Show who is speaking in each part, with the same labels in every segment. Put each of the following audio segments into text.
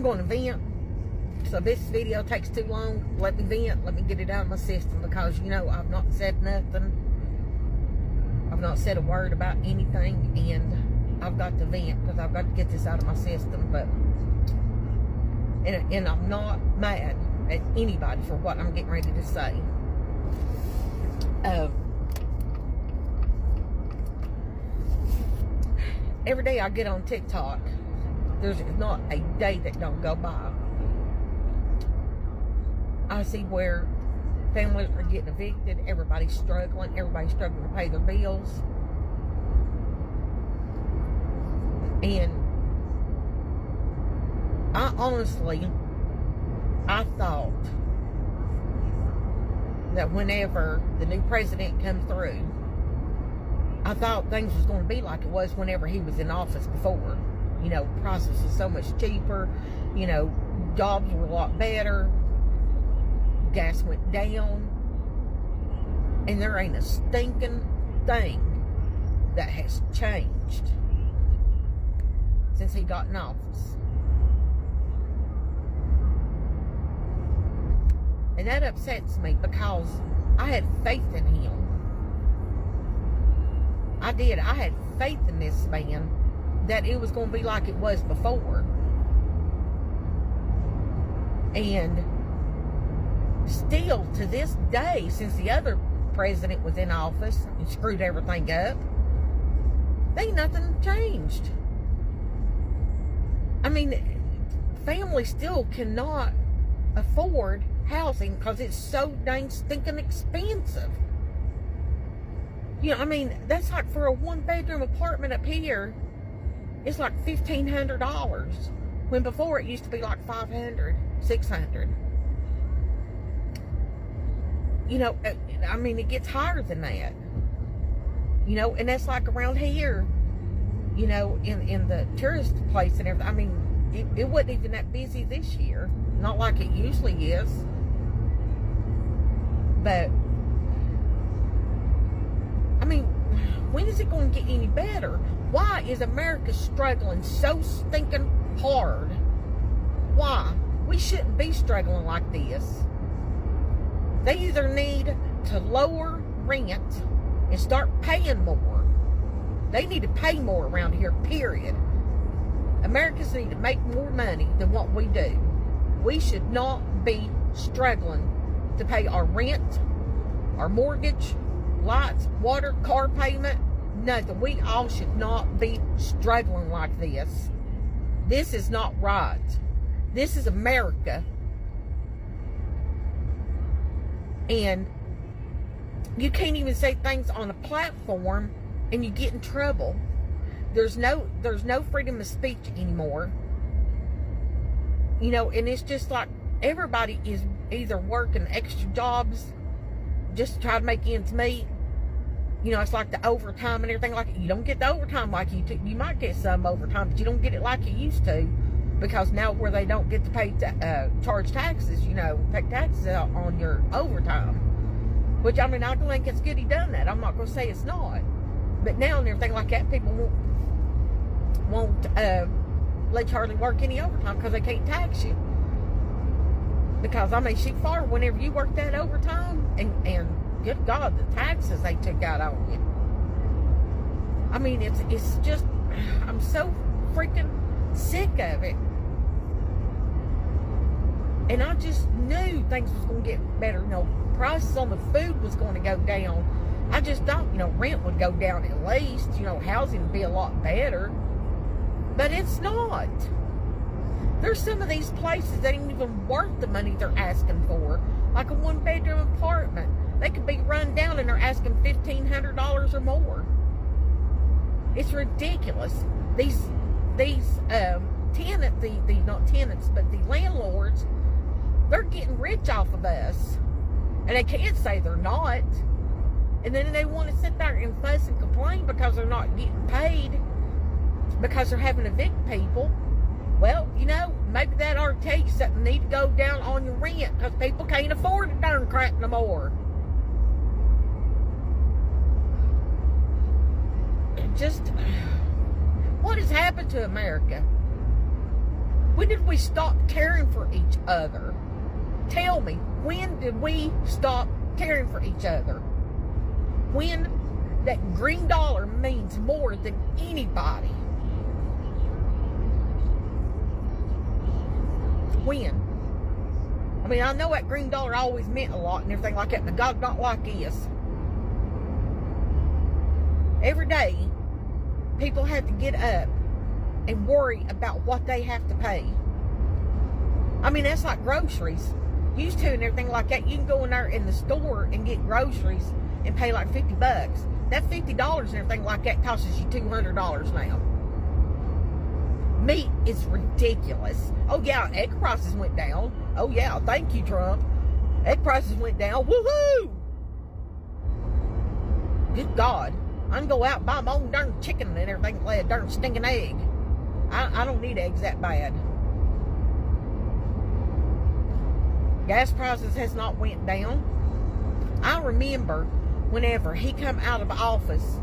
Speaker 1: going to vent. So this video takes too long. Let me vent. Let me get it out of my system, because, you know, I've not said nothing. I've not said a word about anything, and I've got to vent because I've got to get this out of my system. But and I'm not mad at anybody for what I'm getting ready to say. Every day I get on TikTok, there's not a day that don't go by. I see where families are getting evicted, everybody's struggling to pay their bills. And I thought that whenever the new president comes through, I thought things was going to be like it was whenever he was in office before. You know, prices was so much cheaper. You know, jobs were a lot better. Gas went down. And there ain't a stinking thing that has changed since he got in office. And that upsets me, because I had faith in him. I did. I had faith in this man that it was going to be like it was before. And still to this day, since the other president was in office and screwed everything up, ain't nothing changed. I mean, families still cannot afford housing because it's so dang stinking expensive. You know, I mean, that's like for a one-bedroom apartment up here, it's like $1,500. When before it used to be like $500, $600. You know, I mean, it gets higher than that. You know, and that's like around here, you know, in the tourist place and everything. I mean, it wasn't even that busy this year. Not like it usually is. But I mean, when is it going to get any better? Why is America struggling so stinking hard? Why? We shouldn't be struggling like this. They either need to lower rent and start paying more. They need to pay more around here, period. Americans need to make more money than what we do. We should not be struggling to pay our rent, our mortgage, lights, water, car payment, nothing. We all should not be struggling like this. This is not right. This is America. And you can't even say things on a platform and you get in trouble. There's no freedom of speech anymore. You know, and it's just like everybody is either working extra jobs just to try to make ends meet. You know, it's like the overtime and everything like it. You don't get the overtime like you might get some overtime, but you don't get it like you used to, because now where they don't get to pay charge taxes, you know, take taxes out on your overtime. Which, I mean, I don't think it's good he done that. I'm not going to say it's not. But now and everything like that, people won't let you hardly work any overtime because they can't tax you. Because, I mean, shoot far, whenever you work that overtime, and good God, the taxes they took out on you. I mean, it's just, I'm so freaking sick of it. And I just knew things was going to get better. You know, prices on the food was going to go down. I just thought, you know, rent would go down at least. You know, housing would be a lot better. But it's not. There's some of these places that ain't even worth the money they're asking for. Like a one-bedroom apartment. They could be run down and they're asking $1,500 or more. It's ridiculous. These not tenants, but the landlords, they're getting rich off of us. And they can't say they're not. And then they want to sit there and fuss and complain because they're not getting paid, because they're having to evict people. Well, you know, maybe that ought to tell you something. You need to go down on your rent, because people can't afford the darn crap no more. Just, what has happened to America? When did we stop caring for each other? Tell me, when did we stop caring for each other? When that green dollar means more than anybody? When? I mean, I know that green dollar always meant a lot and everything like that, but God's not like this. Every day, people have to get up and worry about what they have to pay. I mean, that's like groceries. Used to and everything like that, you can go in there in the store and get groceries and pay like $50. That $50 and everything like that costs you $200 now. Meat is ridiculous. Oh yeah, egg prices went down. Oh yeah, thank you, Trump. Egg prices went down. Woohoo! Good God. I can go out and buy my own darn chicken and everything, lay a darn stinking egg. I don't need eggs that bad. Gas prices has not went down. I remember whenever he come out of office,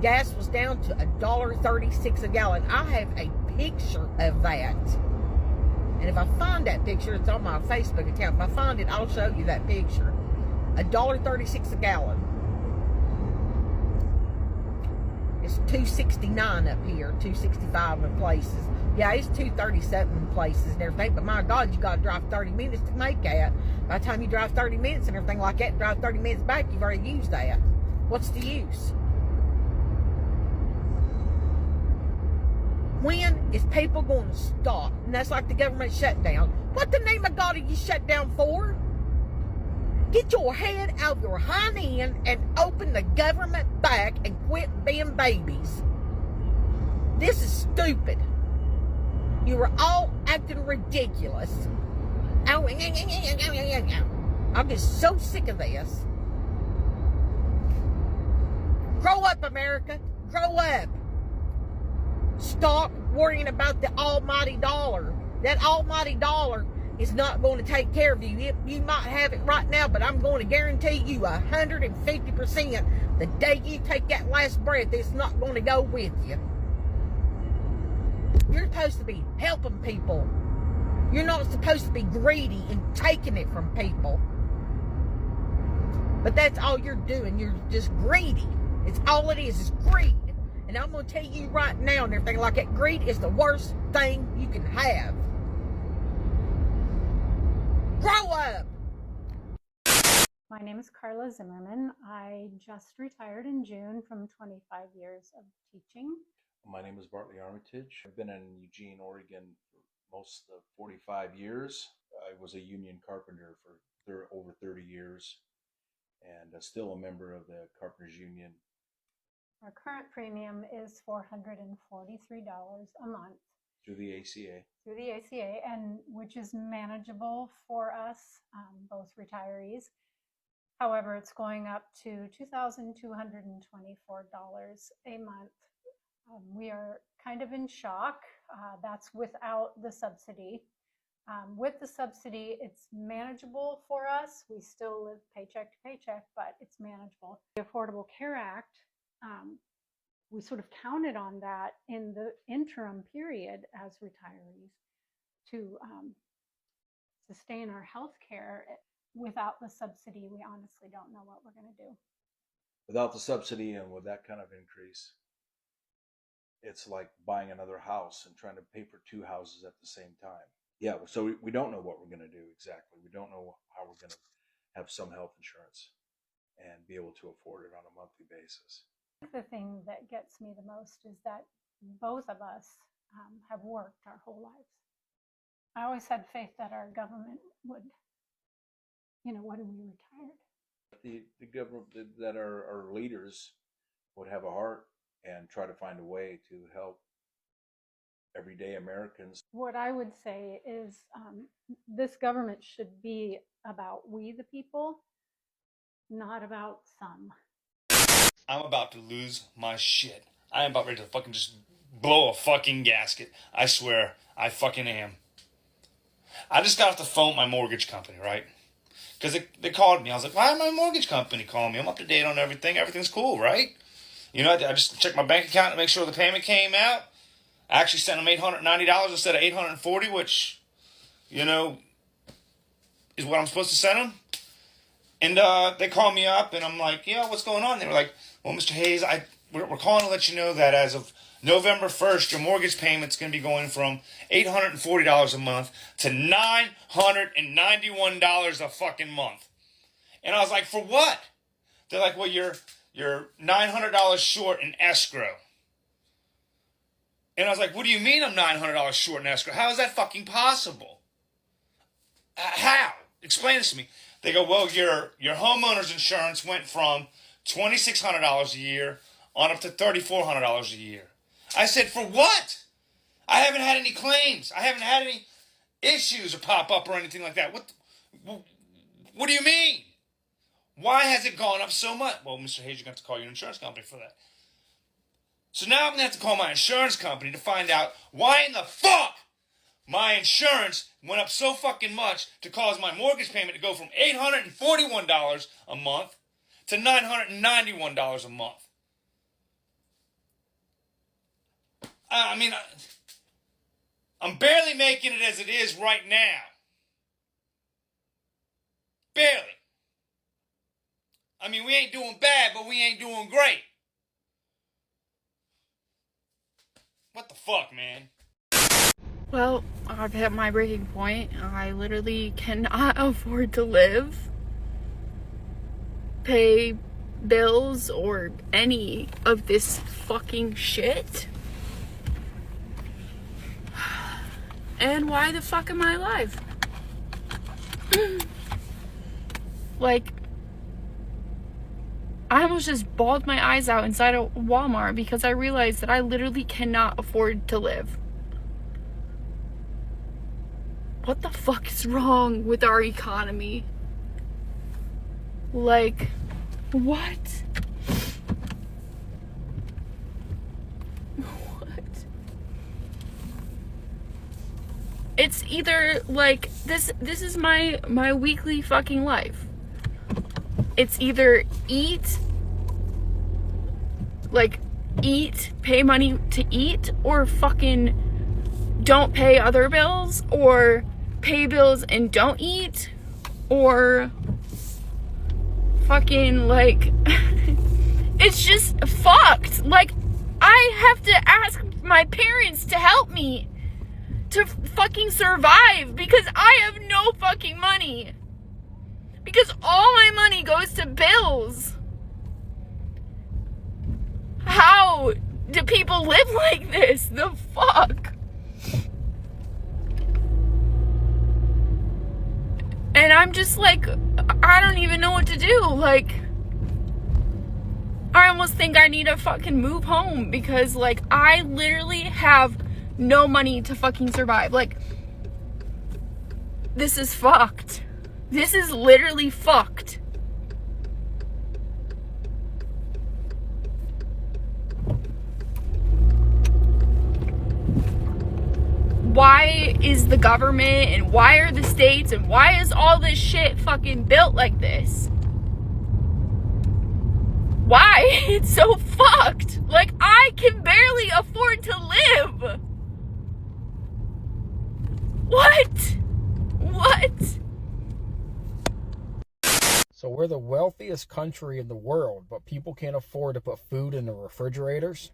Speaker 1: gas was down to $1.36 a gallon. I have a picture of that. And if I find that picture, it's on my Facebook account. If I find it, I'll show you that picture. $1.36 a gallon. It's $2.69 up here, $2.65 in places. Yeah, it's $2.37 in places and everything, but my God, you got to drive 30 minutes to make that. By the time you drive 30 minutes and everything like that, and drive 30 minutes back, you've already used that. What's the use? When is people going to stop? And that's like the government shutdown. What the name of God are you shut down for? Get your head out of your hind end and open the government back and quit being babies. This is stupid. You are all acting ridiculous. I'm just so sick of this. Grow up, America. Grow up. Stop worrying about the almighty dollar. That almighty dollar is not going to take care of you. You might have it right now, but I'm going to guarantee you 150% the day you take that last breath, it's not going to go with you. You're supposed to be helping people. You're not supposed to be greedy and taking it from people. But that's all you're doing. You're just greedy. It's all it is greed. And I'm going to tell you right now and everything like that, greed is the worst thing you can have. Grow up!
Speaker 2: My name is Carla Zimmerman. I just retired in June from 25 years of teaching.
Speaker 3: My name is Bartley Armitage. I've been in Eugene, Oregon for most of 45 years. I was a union carpenter for over 30 years and still a member of the Carpenters Union.
Speaker 2: Our current premium is $443 a month.
Speaker 3: Through the ACA.
Speaker 2: Through the ACA, and which is manageable for us, both retirees. However, it's going up to $2,224 a month. We are kind of in shock. That's without the subsidy. With the subsidy, it's manageable for us. We still live paycheck to paycheck, but it's manageable. The Affordable Care Act, we sort of counted on that in the interim period as retirees to sustain our health care. Without the subsidy, we honestly don't know what we're going to do.
Speaker 3: Without the subsidy and with that kind of increase, it's like buying another house and trying to pay for two houses at the same time. Yeah, so we don't know what we're going to do exactly. We don't know how we're going to have some health insurance and be able to afford it on a monthly basis.
Speaker 2: The thing that gets me the most is that both of us have worked our whole lives. I always had faith that our government would, when we retired.
Speaker 3: The government, that our leaders would have a heart and try to find a way to help everyday Americans.
Speaker 2: What I would say is this government should be about we the people, not about some.
Speaker 4: I'm about to lose my shit. I am about ready to fucking just blow a fucking gasket. I swear, I fucking am. I just got off the phone with my mortgage company, right? Because they called me. I was like, why did my mortgage company call me? I'm up to date on everything. Everything's cool, right? I just checked my bank account to make sure the payment came out. I actually sent them $890 instead of $840, which, you know, is what I'm supposed to send them. And they called me up, and I'm like, yeah, what's going on? They were like, well, Mr. Hayes, we're calling to let you know that as of November 1st, your mortgage payment's going to be going from $840 a month to $991 a fucking month. And I was like, for what? They're like, well, you're $900 short in escrow. And I was like, what do you mean I'm $900 short in escrow? How is that fucking possible? How? Explain this to me. They go, well, your homeowner's insurance went from $2,600 a year on up to $3,400 a year. I said, for what? I haven't had any claims. I haven't had any issues or pop up or anything like that. What do you mean? Why has it gone up so much? Well, Mr. Hayes, you're going to have to call your insurance company for that. So now I'm going to have to call my insurance company to find out why in the fuck my insurance went up so fucking much to cause my mortgage payment to go from $841 a month to $991 a month. I mean, I'm barely making it as it is right now. Barely. I mean, we ain't doing bad, but we ain't doing great. What the fuck, man?
Speaker 5: Well, I've hit my breaking point. I literally cannot afford to live, pay bills, or any of this fucking shit. And why the fuck am I alive? Like, I almost just bawled my eyes out inside a Walmart because I realized that I literally cannot afford to live. What the fuck is wrong with our economy? Like, what? What? It's either like this is my weekly fucking life. It's either eat, pay money to eat, or fucking don't pay other bills, or pay bills and don't eat, or fucking it's just fucked. Like, I have to ask my parents to help me to fucking survive because I have no fucking money. Because all my money goes to bills. How do people live like this? The fuck? And I'm just like, I don't even know what to do. Like, I almost think I need to fucking move home because, like, I literally have no money to fucking survive. Like, this is fucked. This is literally fucked. Why is the government and why are the states and why is all this shit fucking built like this? Why? It's so fucked. Like, I can barely afford to live. What? What?
Speaker 6: So we're the wealthiest country in the world, but people can't afford to put food in the refrigerators.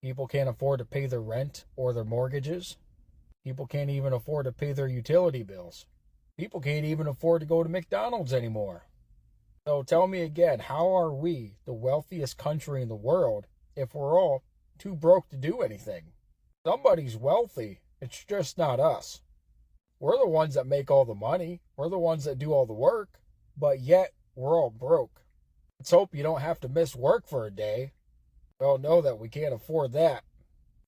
Speaker 6: People can't afford to pay their rent or their mortgages. People can't even afford to pay their utility bills. People can't even afford to go to McDonald's anymore. So tell me again, how are we the wealthiest country in the world if we're all too broke to do anything? Somebody's wealthy. It's just not us. We're the ones that make all the money. We're the ones that do all the work. But yet, we're all broke. Let's hope you don't have to miss work for a day. We all know that we can't afford that.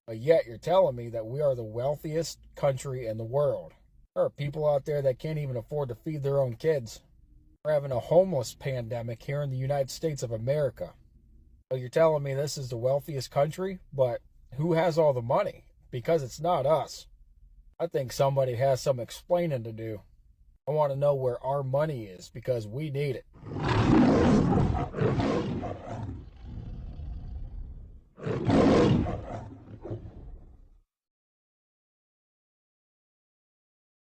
Speaker 6: But yet, you're telling me that we are the wealthiest country in the world. There are people out there that can't even afford to feed their own kids. We're having a homeless pandemic here in the United States of America. So you're telling me this is the wealthiest country, but who has all the money? Because it's not us. I think somebody has some explaining to do. I want to know where our money is because we need it.